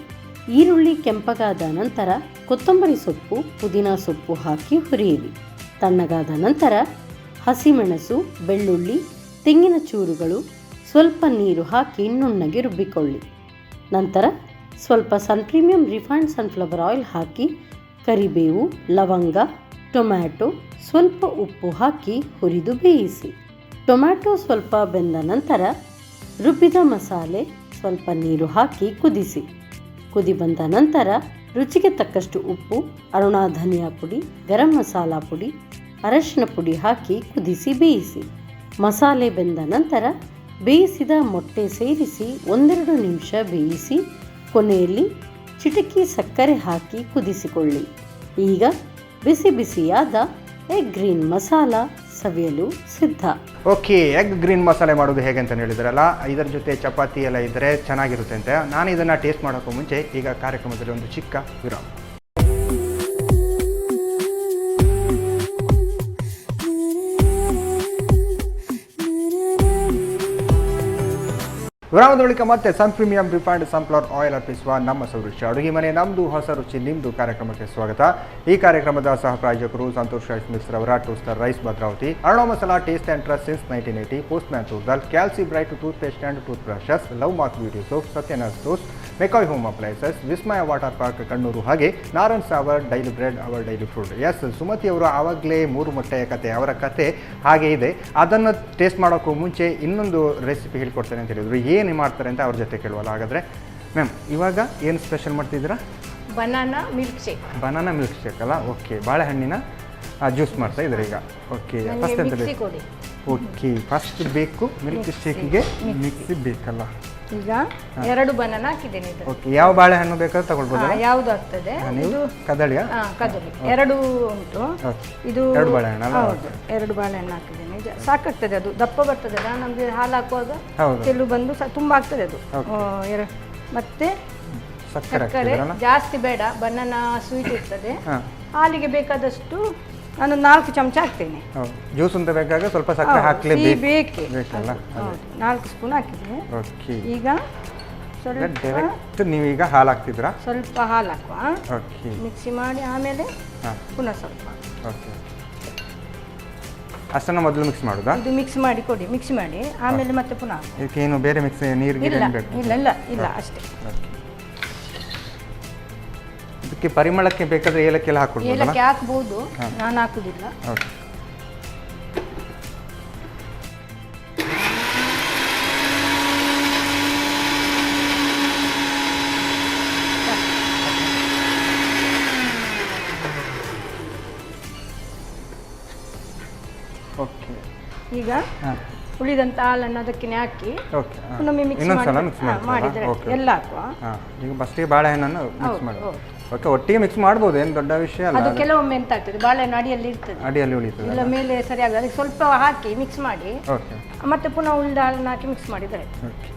ಈರುಳ್ಳಿ ಕೆಂಪಗಾದ ನಂತರ ಕೊತ್ತಂಬರಿ ಸೊಪ್ಪು, ಪುದೀನಾ ಸೊಪ್ಪು ಹಾಕಿ ಹುರಿಯಿರಿ. ತಣ್ಣಗಾದ ನಂತರ ಹಸಿಮೆಣಸು, ಬೆಳ್ಳುಳ್ಳಿ, ತೆಂಗಿನ ಚೂರುಗಳು, ಸ್ವಲ್ಪ ನೀರು ಹಾಕಿ ನುಣ್ಣಗೆ ರುಬ್ಬಿಕೊಳ್ಳಿ. ನಂತರ ಸ್ವಲ್ಪ ಪ್ರೀಮಿಯಂ ರಿಫೈನ್ಡ್ ಸನ್ಫ್ಲವರ್ ಆಯಿಲ್ ಹಾಕಿ ಕರಿಬೇವು, ಲವಂಗ, ಟೊಮ್ಯಾಟೊ, ಸ್ವಲ್ಪ ಉಪ್ಪು ಹಾಕಿ ಹುರಿದು ಬೇಯಿಸಿ. ಟೊಮ್ಯಾಟೊ ಸ್ವಲ್ಪ ಬೆಂದ ನಂತರ ರುಬ್ಬಿದ ಮಸಾಲೆ, ಸ್ವಲ್ಪ ನೀರು ಹಾಕಿ ಕುದಿಸಿ. ಕುದಿ ಬಂದ ನಂತರ ರುಚಿಗೆ ತಕ್ಕಷ್ಟು ಉಪ್ಪು, ಅರುಣಾ ಧನಿಯಾ ಪುಡಿ, ಗರಂ ಮಸಾಲಾ ಪುಡಿ, ಅರಶಿನ ಪುಡಿ ಹಾಕಿ ಕುದಿಸಿ ಬೇಯಿಸಿ. ಮಸಾಲೆ ಬೆಂದ ನಂತರ ಬೇಯಿಸಿದ ಮೊಟ್ಟೆ ಸೇರಿಸಿ 1-2 ನಿಮಿಷ ಬೇಯಿಸಿ ಕೊನೆಯಲ್ಲಿ ಚಿಟಕಿ ಸಕ್ಕರೆ ಹಾಕಿ ಕುದಿಸಿಕೊಳ್ಳಿ. ಈಗ ಬಿಸಿ ಬಿಸಿಯಾದ ಎಗ್ ಗ್ರೀನ್ ಮಸಾಲ ಸವಿಯಲು ಸಿದ್ಧ. ಓಕೆ, ಎಗ್ ಗ್ರೀನ್ ಮಸಾಲೆ ಮಾಡೋದು ಹೇಗೆ ಅಂತ ಹೇಳಿದ್ರಲ್ಲ, ಇದರ ಜೊತೆ ಚಪಾತಿ ಎಲ್ಲ ಇದ್ದರೆ ಚೆನ್ನಾಗಿರುತ್ತೆ ಅಂತ. ನಾನು ಇದನ್ನು ಟೇಸ್ಟ್ ಮಾಡೋಕ್ಕೂ ಮುಂಚೆ ಈಗ ಕಾರ್ಯಕ್ರಮದಲ್ಲಿ ಒಂದು ಚಿಕ್ಕ ವಿರಾಮ. ವಿರಾಮದ ಬಳಿಕ ಮತ್ತೆ ಪ್ರೀಮಿಯಂ ರಿಫೈನ್ಡ್ ಸನ್ಫ್ಲವರ್ ಆಯಿಲ್ ಅರ್ಪಿಸುವ ನಮ್ಮ ಸೌರುಚಿ ಅಡುಗೆ ಮನೆ ನಮ್ಮದು ಹೊಸ ರುಚಿ ನಿಮ್ಮದು ಕಾರ್ಯಕ್ರಮಕ್ಕೆ ಸ್ವಾಗತ. ಈ ಕಾರ್ಯಕ್ರಮದ ಸಹ ಪ್ರಾಯೋಜಕರು ಸಂತೋಷ್ ರೈಸ್ ಮಿಲ್ಸ್ ರವರ 2 star rice Bhadravati, Aruna masala taste and trust since 1980, Postman toor dal, Calci bright toothpaste and tooth brushes, love mark beauty soap, Satyanath ಟೋಸ್ಟ್, McCoy home appliances, Vismaya water park Kannur, ಹಾಗೆ ನಾರಾಯಣ್ ಸಾವರ್ daily bread our daily food. Yes, ಸುಮತಿಯವರು ಆವಾಗಲೇ 3 ಮೊಟ್ಟೆಯ ಕತೆ, ಅವರ ಕತೆ ಹಾಗೆ ಇದೆ. ಅದನ್ನು ಟೇಸ್ಟ್ ಮಾಡೋಕ್ಕೂ ಮುಂಚೆ ಇನ್ನೊಂದು ರೆಸಿಪಿ ಹೇಳ್ಕೊಡ್ತೇನೆ ಅಂತ ಹೇಳಿದ್ರು. ಏನು ಮಾಡ್ತಾರೆ ಅಂತ ಅವ್ರ ಜೊತೆ ಕೇಳುವಲ್ಲ. ಹಾಗಾದರೆ ಮ್ಯಾಮ್, ಇವಾಗ ಏನು ಸ್ಪೆಷಲ್ ಮಾಡ್ತಿದ್ದೀರಾ? ಬನಾನಾ ಮಿಲ್ಕ್ ಶೇಕ್ ಅಲ್ಲ? ಓಕೆ, ಬಾಳೆಹಣ್ಣಿನ ಜ್ಯೂಸ್ ಮಾಡ್ತಾ ಇದ್ದಾರೆ ಈಗ. ಓಕೆ, ಫಸ್ಟ್ ಅಂತ ಬೇಕು? ಓಕೆ, ಫಸ್ಟ್ ಬೇಕು ಮಿಲ್ಕ್ ಶೇಕಿಗೆ ಮಿಕ್ಸಿ ಬೇಕಲ್ಲ? ಈಗ 2 ಬನಾನಾ ಹಾಕಿದ್ದೇನೆ. ಓಕೆ, ಯಾವ ಬಾಳೆಹಣ್ಣು ಬೇಕಾದ್ರೂ ತಗೊಳ್ಬೋದು? ಯಾವುದು ಆಗ್ತದೆ? ಇದು ಕದಳಿಯಾ? ಕದಳಿ 2 ಉಂಟು. ಇದು 2 ಬಾಳೆಹಣ್ಣು ಅಲ್ಲ? ಹೌದು, 2 ಬಾಳೆಹಣ್ಣು ಹಾಕಿದ್ದೇನೆ. ಸಾಕಾಗ್ತದೆ, ಅದು ದಪ್ಪ ಬರ್ತದಲ್ಲ ನಮಗೆ. ಹಾಲು ಹಾಕುವಾಗ ತೆಳು ಬಂದು ತುಂಬ ಆಗ್ತದೆ ಅದು. ಮತ್ತೆ ಸಕ್ಕರೆ ಜಾಸ್ತಿ ಬೇಡ, ಬನಾನಾ ಸ್ವೀಟ್ ಇರ್ತದೆ. ಹಾಲಿಗೆ ಬೇಕಾದಷ್ಟು ನಾನು 4 ಚಮಚ ಹಾಕ್ತೇನೆ. ಜ್ಯೂಸ್ ಅಂತ ಬೇಕಾಗ ಸ್ವಲ್ಪ ಸಕ್ಕರೆ ಹಾಕಲೇಬೇಕು. 4 ಸ್ಪೂನ್ ಹಾಕಿದ್ದೀನಿ. ಈಗ ಸ್ವಲ್ಪ ನೀವೀಗ ಹಾಲು ಹಾಕ್ತಿದ್ರಾ? ಸ್ವಲ್ಪ ಹಾಲು ಹಾಕುವ, ಮಿಕ್ಸಿ ಮಾಡಿ ಆಮೇಲೆ ಪುನಃ ಸ್ವಲ್ಪ. ಅಷ್ಟನ್ನು ಮೊದಲು ಮಿಕ್ಸ್ ಮಾಡೋದಾ? ಇದು ಮಿಕ್ಸ್ ಮಾಡಿ ಕೊಡಿ, ಮಿಕ್ಸ್ ಮಾಡಿ ಆಮೇಲೆ ಮತ್ತೆ ಪುನಃ. ಇದಕ್ಕೇನು ಬೇರೆ ಮಿಕ್ಸ್ ನೀರಿಗೆ ಬೇಕು? ಇಲ್ಲ ಅಷ್ಟೇ. ಓಕೆ, ಪರಿಮಳಕ್ಕೆ ಬೇಕಾದರೆ ಏಲಕ್ಕಿ ಎಲ್ಲ ಹಾಕ್ಕೊಡ್ಬೋದಲ್ಲ? ಏಲಕ್ಕಿ ಹಾಕ್ಬೋದು, ನಾನು ಹಾಕುದಿಲ್ಲ. ಓಕೆ. ಓಕೆ, ಈಗ ಉಳಿದಂತ ಹಾಲನ್ನು ಅದಕ್ಕೆ ಹಾಕಿ ಓಕೆ, ಇನ್ನೊಮ್ಮೆ ಮಿಕ್ಸ್ ಮಾಡಿದ್ರೆ ಎಲ್ಲ ಹಾಕುವ. ಈಗ ಫಸ್ಟಿಗೆ ಬಾಳೆಹಣ್ಣನ್ನು ಮಿಕ್ಸ್ ಮಾಡಿ. ಓಕೆ, ಒಟ್ಟಿಗೆ ಮಿಕ್ಸ್ ಮಾಡ್ಬೋದು, ಏನು ದೊಡ್ಡ ವಿಷಯ ಅಲ್ಲ. ಅದು ಕೆಲವೊಮ್ಮೆ ಎಂತ ಆಗ್ತದೆ, ಬಾಳೆಹಣ್ಣು ಅಡಿಯಲ್ಲಿ ಇರ್ತದೆ, ಅಡಿಯಲ್ಲಿ ಉಳಿತದೆ, ಇಲ್ಲ ಮೇಲೆ ಸರಿಯಾಗಿ ಅದಕ್ಕೆ ಸ್ವಲ್ಪ ಹಾಕಿ ಮಿಕ್ಸ್ ಮಾಡಿ ಓಕೆ, ಮತ್ತೆ ಪುನಃ ಉಳಿದ ಹಾಲನ್ನು ಹಾಕಿ ಮಿಕ್ಸ್ ಮಾಡಿದರೆ. ಓಕೆ.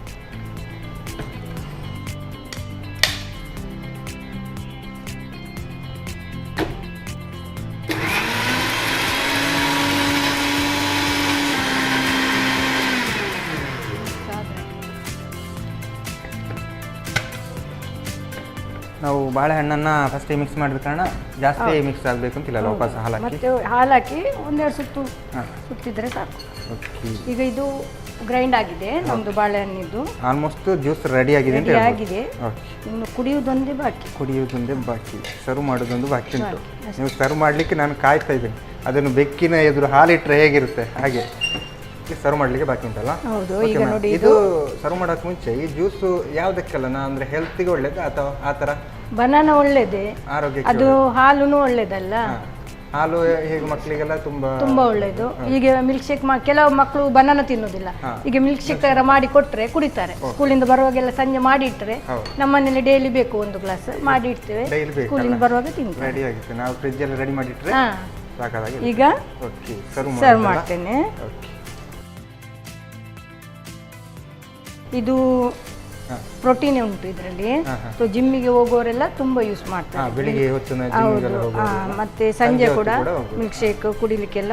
ನಾವು ಬಾಳೆಹಣ್ಣನ್ನು ಫಸ್ಟಿಗೆ ಮಿಕ್ಸ್ ಮಾಡಿದ ಕಾರಣ ಜಾಸ್ತಿ ಮಿಕ್ಸ್ ಆಗಬೇಕು ಅಂತಿಲ್ಲ, ವಾಪಸ್ ಹಾಲು ಹಾಕಿ ಮತ್ತೆ ಹಾಲು ಹಾಕಿ ಒಂದೆರಡು ಸುತ್ತು ಸುತ್ತಿದ್ರೆ ಸಾಕು. ಓಕೆ, ಈಗ ಇದು ಗ್ರೈಂಡ್ ಆಗಿದೆ ನಮ್ದು ಬಾಳೆಹಣ್ಣಿದ್ದು, ಆಲ್ಮೋಸ್ಟ್ ಜ್ಯೂಸ್ ರೆಡಿ ಆಗಿದೆ ಅಂತ ಆಗಿದೆ. ಇನ್ನು ಕುಡಿಯುವುದೊಂದೇ ಬಾಕಿ. ಕುಡಿಯುವುದೊಂದೇ ಬಾಕಿ, ಸರ್ವ್ ಮಾಡೋದೊಂದು ಬಾಕಿ ಉಂಟು. ನೀವು ಸರ್ವ್ ಮಾಡಲಿಕ್ಕೆ ನಾನು ಕಾಯ್ತಾ ಇದ್ದೀನಿ, ಅದನ್ನು ಬೆಕ್ಕಿನ ಎದುರು ಹಾಲಿಟ್ಟರೆ ಹೇಗಿರುತ್ತೆ ಹಾಗೆ ಸರ್ವ್ ಮಾಡಲಿಕ್ಕೆ ಬಾಕಿ ಉಂಟಲ್ಲ. ಹೌದು, ಈಗ ನೋಡಿ ಇದು ಸರ್ವ್ ಮಾಡೋಕೆ ಮುಂಚೆ ಈ ಜ್ಯೂಸು ಯಾವುದಕ್ಕೆಲ್ಲ ಅಂದರೆ ಹೆಲ್ತಿಗೆ ಒಳ್ಳೇದು ಅಥವಾ ಆ ಥರ? ಬನಾನಾ ಒಳ್ಳೇದೇ, ಆರೋಗ್ಯಕ್ಕೆ ಅದು ಹಾಲುನು ಒಳ್ಳೇದಲ್ಲ. ಹಾಲು ಹೇಗೆ ಮಕ್ಕಳಿಗೆಲ್ಲ ತುಂಬಾ ಒಳ್ಳೇದು. ಈಗ ಮಿಲ್ಕ್ ಶೇಕ್ ಕೆಲವು ಮಕ್ಕಳು ಬನಾನಾ ತಿನ್ನೋದಿಲ್ಲ, ಈಗ ಮಿಲ್ಕ್ ಶೇಕ್ ತರ ಮಾಡಿ ಕೊಟ್ರೆ ಕುಡಿತಾರೆ. ಸ್ಕೂಲಿಂದ ಬರುವಾಗೆಲ್ಲ ಸಂಜೆ ಮಾಡಿ ಇಟ್ಟರೆ, ನಮ್ಮನೇಲಿ ಡೈಲಿ ಬೇಕು ಒಂದು ಗ್ಲಾಸ್ ಮಾಡಿ ಇಡ್ತೇವೆ, ಸ್ಕೂಲಿಂದ ಬರುವಾಗ ತಿಂತಾರೆ. ರೆಡಿ ಆಗುತ್ತೆ, ನಾವು ಫ್ರಿಜ್ ಅಲ್ಲಿ ರೆಡಿ ಮಾಡಿ ಇಟ್ಟರೆ ಸಾಕಾಗಿ. ಈಗ ಸರ್ವ್ ಮಾಡ್ತೇನೆ. ಇದು ಪ್ರೋಟೀನ್ ಉಂಟು ಇದರಲ್ಲಿ, ಜಿಮ್ಮಿಗೆ ಹೋಗೋರೆಲ್ಲ ತುಂಬಾ ಯೂಸ್ ಮಾಡ್ತಾರೆ. ಬೆಳಿಗ್ಗೆ ಮತ್ತೆ ಸಂಜೆ ಕೂಡ ಮಿಲ್ಕ್ ಶೇಕ್ ಕುಡಿಲಿಕ್ಕೆಲ್ಲ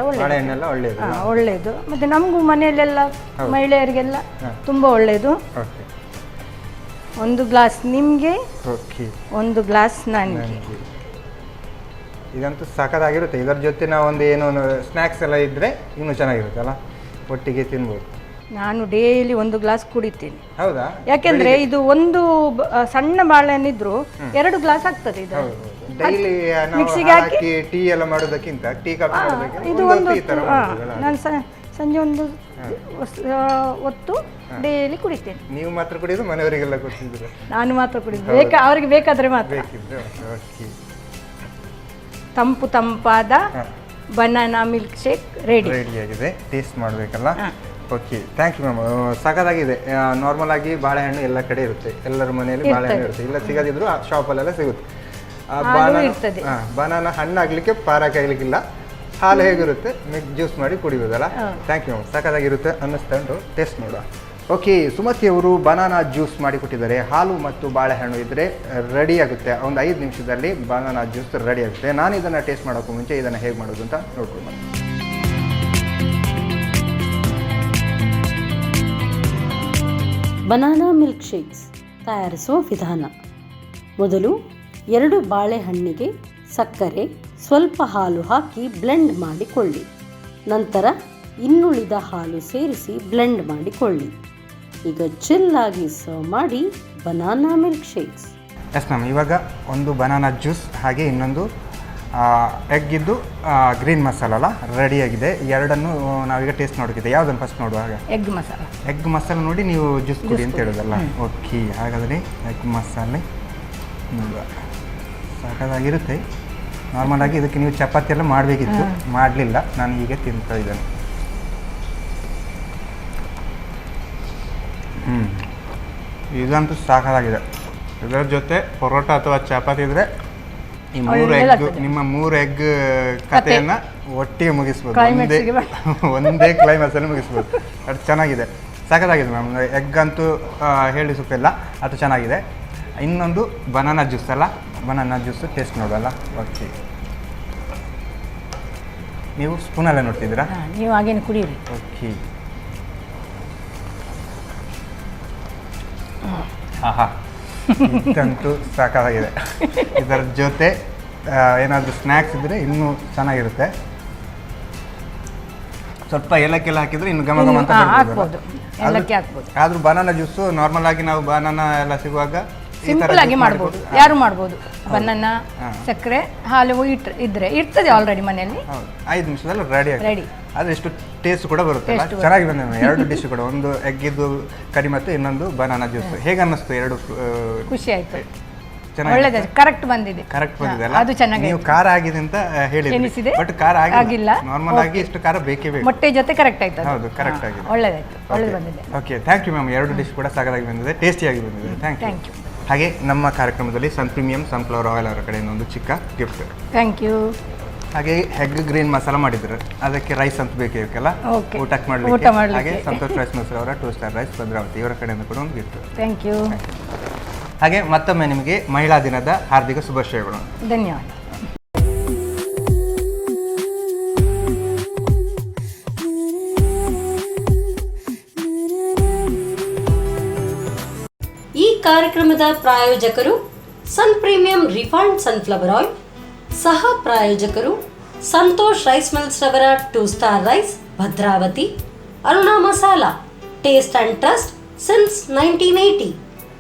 ಒಳ್ಳೇದು. ಮತ್ತೆ ನಮಗೂ ಮನೆಯಲ್ಲೆಲ್ಲ ಮಹಿಳೆಯರಿಗೆಲ್ಲ ತುಂಬಾ ಒಳ್ಳೇದು. ಒಂದು ಗ್ಲಾಸ್ ನಿಮ್ಗೆ, ಒಂದು ಗ್ಲಾಸ್ ನನಗೆ. ಇದಂತೂ ಸಾಕಾಗಿರುತ್ತೆ. ಇದರ ಜೊತೆ ನಾವು ಒಂದು ಏನೋ ಸ್ನ್ಯಾಕ್ಸ್ ಎಲ್ಲ ಇದ್ರೆ ಇನ್ನೂ ಚೆನ್ನಾಗಿರುತ್ತಲ್ಲ, ಒಟ್ಟಿಗೆ ತಿನ್ಬೋದು. ನಾನು ಡೈಲಿ ಒಂದು ಗ್ಲಾಸ್ ಕುಡಿತೀನಿ. ಹೌದಾ? ಯಾಕೆಂದ್ರೆ ಇದು ಒಂದು ಸಣ್ಣ ಬಾಳೆಹಣ್ಣಿದ್ರು 2 ಗ್ಲಾಸ್ ಆಗ್ತದೆ. ಇದು ಡೈಲಿ ಮಿಕ್ಸಿಗೆ ಹಾಕಿ ಟೀ ಎಲ್ಲ ಮಾಡೋದಕ್ಕಿಂತ ಟೀ ಕಾಫಿ ಮಾಡೋದಕ್ಕೆ ಇದು ಒಂದು ನಾನು ಸಂಜೆ ಒಂದು ಹೊತ್ತು ಡೈಲಿ ಕುಡಿತೇನೆ. ನೀವು ಮಾತ್ರ ಕುಡಿಯೋದು, ಮನೆಯವರಿಗೆಲ್ಲ ಕೊಡ್ತಿದ್ರೆ? ನಾನು ಮಾತ್ರ ಕುಡಿದು, ಅವ್ರಿಗೆ ಬೇಕಾದ್ರೆ ಮಾತ್ರ. ತಂಪಾದ ಬನಾನಾ ಮಿಲ್ಕ್ ಶೇಕ್ ರೆಡಿ ಆಗಿದೆ. ಟೇಸ್ಟ್ ಮಾಡಬೇಕಲ್ಲ. Okay, thank you ma'am. ಸಖತ್ತಾಗಿದೆ. ನಾರ್ಮಲ್ ಆಗಿ ಬಾಳೆಹಣ್ಣು ಎಲ್ಲ ಕಡೆ ಇರುತ್ತೆ, ಎಲ್ಲರ ಮನೆಯಲ್ಲಿ ಬಾಳೆಹಣ್ಣು ಇರುತ್ತೆ. ಇಲ್ಲ ಸಿಗದಿದ್ರು ಶಾಪಲ್ಲೆಲ್ಲ ಸಿಗುತ್ತೆ. ಬನಾನಾ ಹಣ್ಣು ಆಗ್ಲಿಕ್ಕೆ ಪಾರಕ್ಕೆ ಆಗ್ಲಿಕ್ಕಿಲ್ಲ, ಹಾಲು ಹೇಗಿರುತ್ತೆ ಜ್ಯೂಸ್ ಮಾಡಿ ಕುಡಿಯೋದಲ್ಲ. ಥ್ಯಾಂಕ್ ಯು ಮ್ಯಾಮ್, ಸಖತ್ತಾಗಿರುತ್ತೆ ಅನ್ನಿಸ್ತಾ ಉಂಟು. ಟೇಸ್ಟ್ ನೋಡುವ. ಓಕೆ, ಸುಮತಿ ಅವರು ಬನಾನಾ ಜ್ಯೂಸ್ ಮಾಡಿಕೊಟ್ಟಿದ್ದಾರೆ. ಹಾಲು ಮತ್ತು ಬಾಳೆಹಣ್ಣು ಇದ್ದರೆ ರೆಡಿ ಆಗುತ್ತೆ. ಒಂದು 5 ನಿಮಿಷದಲ್ಲಿ ಬನಾನಾ ಜ್ಯೂಸ್ ರೆಡಿ ಆಗುತ್ತೆ. ನಾನು ಇದನ್ನು ಟೇಸ್ಟ್ ಮಾಡೋಕ್ಕೂ ಮುಂಚೆ ಇದನ್ನು ಹೇಗೆ ಮಾಡೋದು ಅಂತ ನೋಡ್ಕೊಂಡು ಬನ್ನಿ. ಬನಾನಾ ಮಿಲ್ಕ್ ಶೇಕ್ಸ್ ತಯಾರಿಸುವ ವಿಧಾನ. ಮೊದಲು 2 ಬಾಳೆಹಣ್ಣಿಗೆ ಸಕ್ಕರೆ, ಸ್ವಲ್ಪ ಹಾಲು ಹಾಕಿ ಬ್ಲೆಂಡ್ ಮಾಡಿಕೊಳ್ಳಿ. ನಂತರ ಇನ್ನುಳಿದ ಹಾಲು ಸೇರಿಸಿ ಬ್ಲೆಂಡ್ ಮಾಡಿಕೊಳ್ಳಿ. ಈಗ ಚಿಲ್ಲಾಗಿ ಸರ್ವ್ ಮಾಡಿ banana milk shakes. Yes ma'am, ಇವಾಗ ಒಂದು ಬನಾನಾ ಜ್ಯೂಸ್ ಹಾಗೆ ಇನ್ನೊಂದು ಎಗ್ಗಿದ್ದು ಗ್ರೀನ್ ಮಸಾಲ ರೆಡಿಯಾಗಿದೆ. ಎರಡನ್ನು ನಾವೀಗ ಟೇಸ್ಟ್ ನೋಡೋಕ್ಕಿದೆ. ಯಾವುದನ್ನು ಫಸ್ಟ್ ನೋಡುವ? ಹಾಗೆ ಎಗ್ ಮಸಾಲ ನೋಡಿ ನೀವು ಜ್ಯೂಸ್ ಕುಡಿ ಅಂತ ಹೇಳೋದಲ್ಲ. ಓಕೆ, ಹಾಗಾದರೆ ಎಗ್ ಮಸಾಲೆ ನೋಡುವ. ಸಾಕಾಗಿರುತ್ತೆ. ನಾರ್ಮಲಾಗಿ ಇದಕ್ಕೆ ನೀವು ಚಪಾತಿ ಎಲ್ಲ ಮಾಡಬೇಕಿತ್ತು, ಮಾಡಲಿಲ್ಲ. ನಾನು ಹೀಗೆ ತಿಂತಾ ಇದ್ದೇನೆ. ಇದಂತೂ ಸಾಕಾಗಿದೆ. ಇದರ ಜೊತೆ ಪರೋಟ ಅಥವಾ ಚಪಾತಿ ಇದ್ರೆ ಈ 3 ಎಗ್, ನಿಮ್ಮ 3 ಎಗ್ ಕಥೆಯನ್ನು ಒಟ್ಟಿಗೆ ಮುಗಿಸ್ಬೋದು. ಒಂದೇ ಕ್ಲೈಮ್ಯಾಕ್ಸಲ್ಲಿ ಮುಗಿಸ್ಬೋದು. ಅದು ಚೆನ್ನಾಗಿದೆ, ಸಾಕಾಗಿದೆ ಮ್ಯಾಮ್. ಎಗ್ ಅಂತೂ ಹೇಳಿ ಸುತ್ತಿಲ್ಲ, ಅದು ಚೆನ್ನಾಗಿದೆ. ಇನ್ನೊಂದು ಬನಾನಾ ಜ್ಯೂಸ್ ಅಲ್ಲ, ಬನಾನಾ ಜ್ಯೂಸು ಟೇಸ್ಟ್ ನೋಡೋಲ್ಲ. ಓಕೆ, ನೀವು ಸ್ಪೂನಲ್ಲೇ ನೋಡ್ತಿದ್ದೀರಾ? ನೀವು ಹಾಗೇನು ಕುಡಿಯಿರಿ. ಓಕೆ, ಆಹಾ, ಇದಂತೂ ಸಾಕಾಗಿದೆ. ಇದರ ಜೊತೆ ಏನಾದರೂ ಸ್ನ್ಯಾಕ್ಸ್ ಇದ್ದರೆ ಇನ್ನೂ ಚೆನ್ನಾಗಿರುತ್ತೆ. ಸ್ವಲ್ಪ ಏಲಕ್ಕೆಲ್ಲ ಹಾಕಿದರೆ ಇನ್ನು ಘಮ ಅಂತ ಹಾಕ್ಬೋದು. ಆದರೂ ಬನಾನಾ ಜ್ಯೂಸು ನಾರ್ಮಲ್ ಆಗಿ ನಾವು ಬನಾನಾ ಎಲ್ಲ ಸಿಗುವಾಗ ಸಿಂಪಲ್ ಆಗಿ ಮಾಡ್ಬೋದು, ಯಾರು ಮಾಡ್ಬೋದು. ಬನಾನ, ಸಕ್ಕರೆ, ಹಾಲು ಇದ್ರೆ ಇರ್ತದೆ ಆಲ್ರೆಡಿ ಮನೆಯಲ್ಲಿ. 5 ನಿಮಿಷದಲ್ಲಿ ರೆಡಿ ರೆಡಿ. ಆದರೆ ಎಷ್ಟು ಟೇಸ್ಟ್ ಕೂಡ ಬರುತ್ತೆ, ಚೆನ್ನಾಗಿ ಬಂದಿದೆ. 2 ಡಿಶ್ ಕೂಡ, ಒಂದು ಎಗ್ಗಿದ್ದು ಕರಿ ಮತ್ತು ಇನ್ನೊಂದು ಬನಾನಾ ಜ್ಯೂಸ್. ಹೇಗೆ ಅನ್ನಿಸ್ತು 2? ಖುಷಿ ಆಯ್ತು, ಒಳ್ಳೆದ, ಕರೆಕ್ಟ್ ಬಂದಿದೆ. ಕರೆಕ್ಟ್ ಬಂದಿದೆ ಅಲ್ಲ? ಅದು ಚೆನ್ನಾಗಿ ನೀವು ಖಾರ ಆಗಿದೆ ಅಂತ ಹೇಳಿದ್ರಿ, ಬಟ್ ಖಾರ ಆಗಿಲ್ಲ. ನಾರ್ಮಲ್ ಆಗಿ ಇಷ್ಟು ಖಾರ ಬೇಕೇ ಬೇಕು. ಮೊಟ್ಟೆ ಜೊತೆ ಕರೆಕ್ಟ್ ಆಯ್ತು. ಹೌದು, ಕರೆಕ್ಟ್ ಆಗಿದೆ. ಒಳ್ಳೆದಾಯ್ತು, ಒಳ್ಳೆದು ಬಂದಿದೆ. Okay, thank you ma'am. 2 dish ಕೂಡ ಸಾಕಾಗಿ ಬಂದಿದೆ, ಟೇಸ್ಟಿಯಾಗಿ ಬಂದಿದೆ. Thank you. ಹಾಗೆ ನಮ್ಮ ಕಾರ್ಯಕ್ರಮದಲ್ಲಿ ಸನ್ ಪ್ರೀಮಿಯಂ ಸನ್ಫ್ಲವರ್ ಆಯಿಲ್ ಅವರ ಕಡೆಯಿಂದ ಒಂದು ಚಿಕ್ಕ ಗಿಫ್ಟ್. Thank you. ಹಾಗೆ ಹೆಗ್ ಗ್ರೀನ್ ಮಸಾಲ ಮಾಡಿದ್ರು, ಅದಕ್ಕೆ ರೈಸ್ ಅಂತ ಬೇಕಲ್ಲ ಊಟಕ್ಕೆ ಊಟ ಮಾಡಲಿಕ್ಕೆ. ಹಾಗೆ ಸಂತೋಷ್ ರೈಸ್ ಮಲ್ಸರ್ ಅವರ 2 ಸ್ಟಾರ್ ರೈಸ್ ಭದ್ರಾವತಿ ಇವರ ಕಡೆಯಿಂದ ಕೂಡ ಒಂದು ಗಿಫ್ಟ್. Thank you. ಹಾಗೆ ಮತ್ತೊಮ್ಮೆ ನಿಮಗೆ ಮಹಿಳಾ ದಿನದ ಹಾರ್ದಿಕ ಶುಭಾಶಯಗಳು. ಧನ್ಯವಾದ. ಈ ಕಾರ್ಯಕ್ರಮದ ಪ್ರಾಯೋಜಕರು Sun premium refined sunflower oil, ಸಹ ಪ್ರಾಯೋಜಕರು ಸಂತೋಷ್ ರೈಸ್ ಮಿಲ್ಸ್ ರವರ 2 star rice Bhadravati, Aruna masala taste and trust since 1980,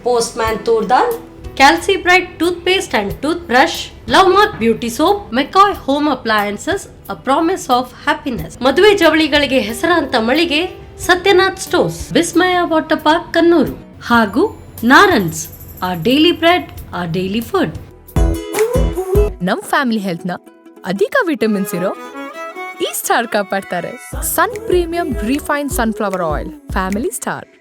Postman toor dal, Calci bright toothpaste and tooth brush, love mark beauty soap, McCoy home appliances, a promise of happiness, ಮದುವೆ ಜವಳಿಗಳಿಗೆ ಹೆಸರಾಂತ ಮಳಿಗೆ Satyanath stores, Vismaya water park Kannur, ಹಾಗೂ Narans, our daily bread, our daily food. ನಮ್ family health ನ ಅಧಿಕ vitamins ಇರೋ ಈ ಸ್ಟಾರ್ ಕಾಪಾಡ್ತಾರೆ. Sun premium refine sunflower oil, family star.